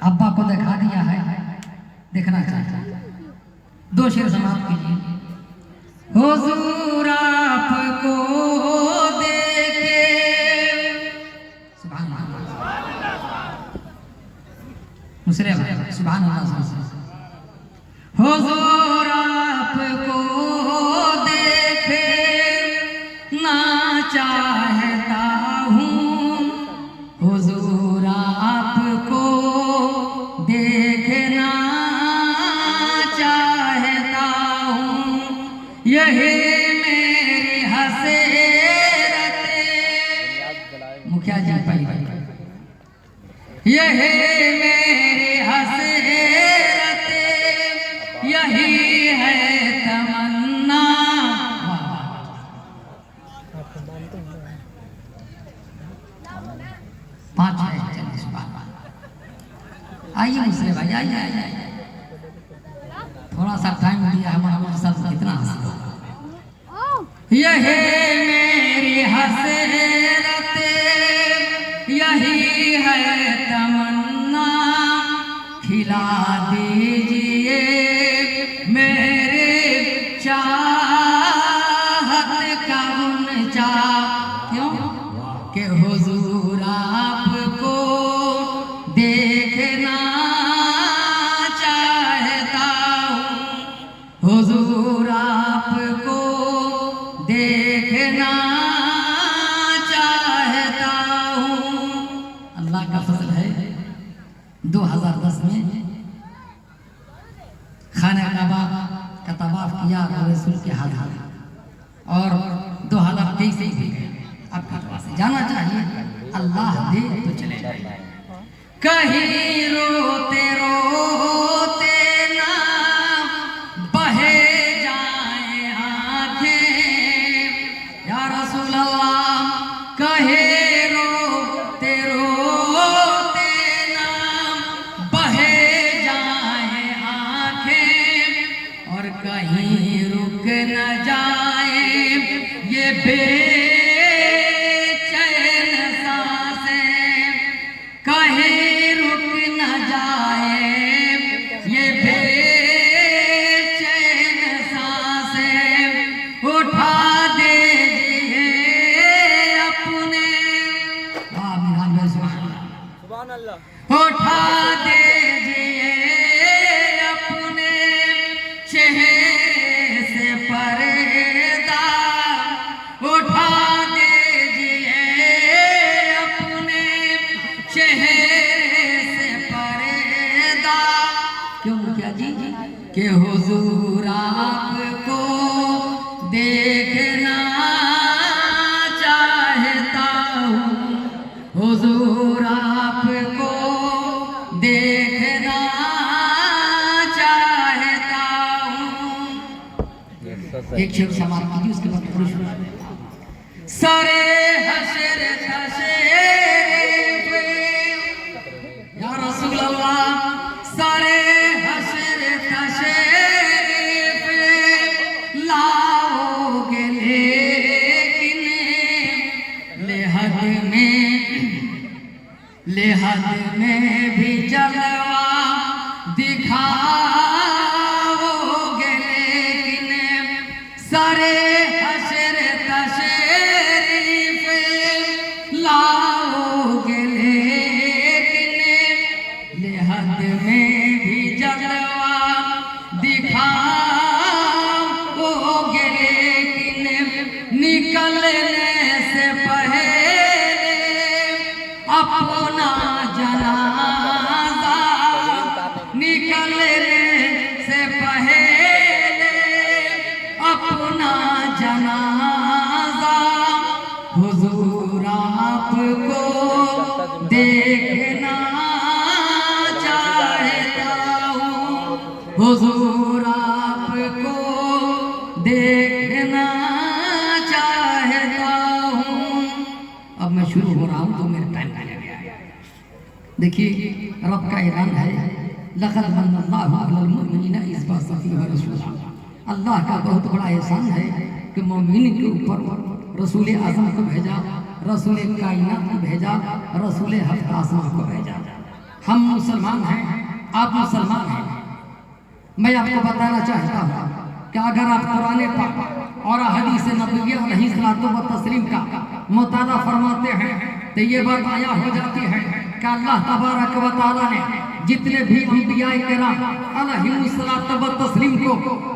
अब्बा को दिखा दिया है, देखना चाहिए। दो शेर समाप्त कीजिए। हुजूर आपको देखे, सुभान अल्लाह, मुसरे भाई सुभान अल्लाह। हुजूर आपको देखे ना चाहता हूँ, हुजूर आपको देखना चाहता हूँ, यही मेरी हसरत, मुखिया जी भाई, यही मेरी हसरत, यही है तमन्ना। पाँच है, चलिए आइए मुझसे भाई, आइए आइए, थोड़ा सा टाइम दिया हमारा सब कितना हंस। यही मेरी हसरत, यही है तमन्ना, खिला दीजिए मेरे चाहत का गुंचा, क्यों कि हुजूर आपको देखना चाहता हूँ, हुजूर आपको देखना चाहता हूँ। अल्लाह का फजल है, 2010 में खाना काबा का तवाफ किया रसूल के हाथ और 2023 से भी आपके पास जाना चाहिए। अल्लाह दे तो चले जाए। कहीं रोते रोते ना बहे जाए आंखें, या रसूल अल्लाह, कहे रोते रोते ना बहे जाए आंखें, और कहीं रुक न जाए ये बेचैन सांसें, कहीं रुक न जाए ये बेचैन सांसें, उठा दीजिए अपने, सुभान अल्लाह, उठा दीजिए अपने चेहरे से पर्दा, उठा दीजिए अपने चेहरे से पर्दा, क्यों क्या जी कि हुजूर आपको देखना चाहता हूँ, हुजूर आपको देखना चाहता हूँ। एक शेर समाप्त कीजिए, उसके बाद पूरी शुरू। सारे हशर तशरीफ, या रसूल अल्लाह, सारे हशर तशरीफ लाओगे लेकिन लेहद में भी जलवा दिखाओगे, लेकिन सारे हशर तशरीफ लाओगे, लेकिन लेहद में भी जलवा दिखाओगे, लेकिन निकलने से पहले अपना जनाजा, निकलने से पहले अपना जनाजा, हुजूर आपको देखना चाहता हूँ, हुजूर आपको देखना चाहता हूँ। अब मैं शुरू हो रहा हूँ तो मेरा टाइम लग गया। देखिए रब का ऐलान है, लक़द मन्नल्लाहु अलल मुमिनीना इज़ बअस फ़ीहिम रसूला। अल्लाह का बहुत बड़ा एहसान है कि मोमिन के ऊपर रसूल आज़म को भेजा, रसूल कायनात को भेजा, रसूल हफ्त आसमां को भेजा। हम मुसलमान हैं, आप मुसलमान हैं। मैं आपको बताना चाहता हूँ कि अगर आप कुरान पाक और हदीस नबविय्या अलैहिस्सलातु व तस्लीम का मुताला फरमाते हैं तो ये बात आया हो जाती है कि अल्लाह तबारक व तआला ने जितने भी अंबिया किराम अलैहिस्सलातु व तस्लीम को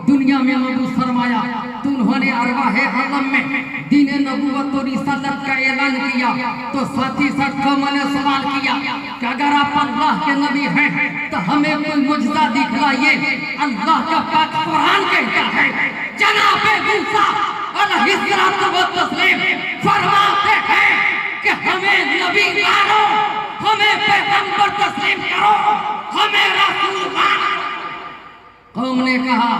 दुनिया में मबूस फरमाया तो उन्होंने अरवाह आलम में दीन नबूवत और रिसालत का ऐलान किया। तो साथ ही साथ मैंने सवाल किया कि अगर आप अल्लाह के नबी हैं तो हमें कोई मुजज़ा दिखलाइए। अल्लाह का पाक कुरान कहता है, जनाब मूसा अलैहिस्सलातु व तस्लीम फरमाते हैं कि हमें नबी मानो, हमें पैगंबर तस्लीम करो, हमें रसूल मानो। कौम ने कहा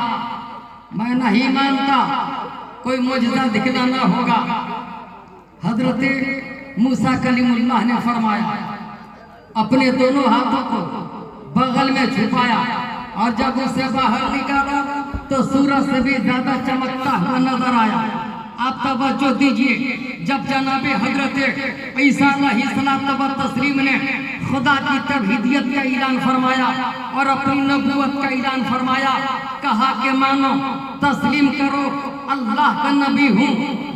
मैं नहीं मानता, कोई मुजज़ा दिखलाना होगा। हजरत मूसा कलीमुल्लाह ने फरमाया, अपने दोनों हाथों को बगल में छुपाया और जब उसे बाहर निकाला तो सूरज से भी ज्यादा चमकता हुआ नजर आया। आप तवज्जो दीजिए, जब जनाबे हजरत ईसा अलैहिस्सलातु व तस्लीम ने खुदा की तौहीदियत का ऐलान फरमाया और अपनी नबूवत का ऐलान फरमाया, कहा कि मानो तस्लीम करो अल्लाह का नबी हूँ,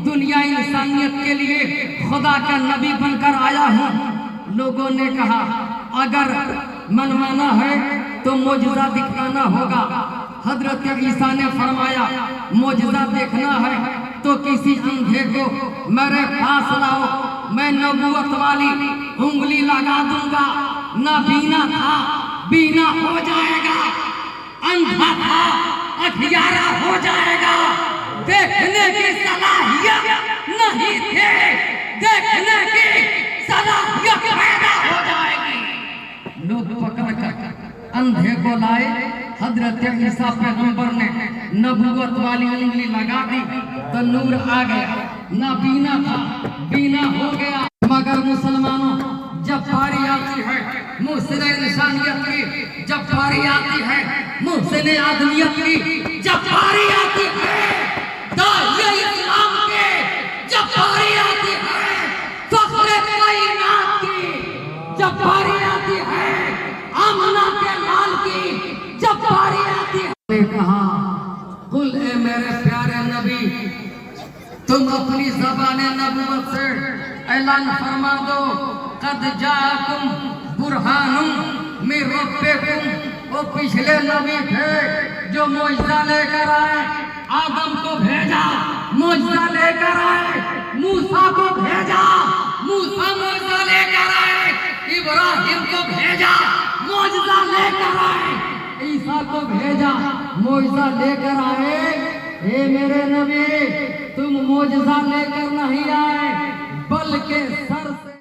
दुनिया इंसानियत के लिए खुदा का नबी बनकर आया हूँ। लोगों ने कहा अगर मनमाना है तो मुजज़ा दिखाना होगा। हजरत ईसा ने फरमाया मुजज़ा देखना है तो किसी अंधे को मेरे पास लाओ, मैं नबूवत वाली उंगली लगा दूंगा। ना बीना था बीना हो जाएगा, अंधा था अखियारा हो जाएगा, देखने की सलाहियत नहीं थे, देखने की सलाहियत पैदा हो जाएगी। लोग पकड़ कर अंधे को लाए। हजरत ईसा पैगंबर ने नबूवत वाली उंगली लगा दी तो नूर आ गया। ना बीना था बीना हो गया। मगर मुसलमानों, जब बारी आती है मुहसिन इंसानियत की, जब बारी आती है मुहसिन आदमियत की, जब बारी आती है दाइए इस्लाम के, जब बारी आती है फख्रे कायनात की, जब बारी आती है आमना के लाल की, जब बारी आती है। कहा कुल ए मेरे प्यारे नबी, तुम अपनी ज़बान नबूवत से ऐलान फरमा दो, कद जाकुम बुरहानुम मिन रब्बिकुम। वो पिछले नबी थे जो मुजज़ा लेकर आए, आदम को भेजा मुजज़ा लेकर आए, मूसा को भेजा मूसा मुजज़ा लेकर आए, इब्राहिम को भेजा मुजज़ा लेकर आए, ईसा को भेजा मुजज़ा लेकर आए। हे मेरे नबी, तुम मुजज़ा लेकर नहीं आए बल्कि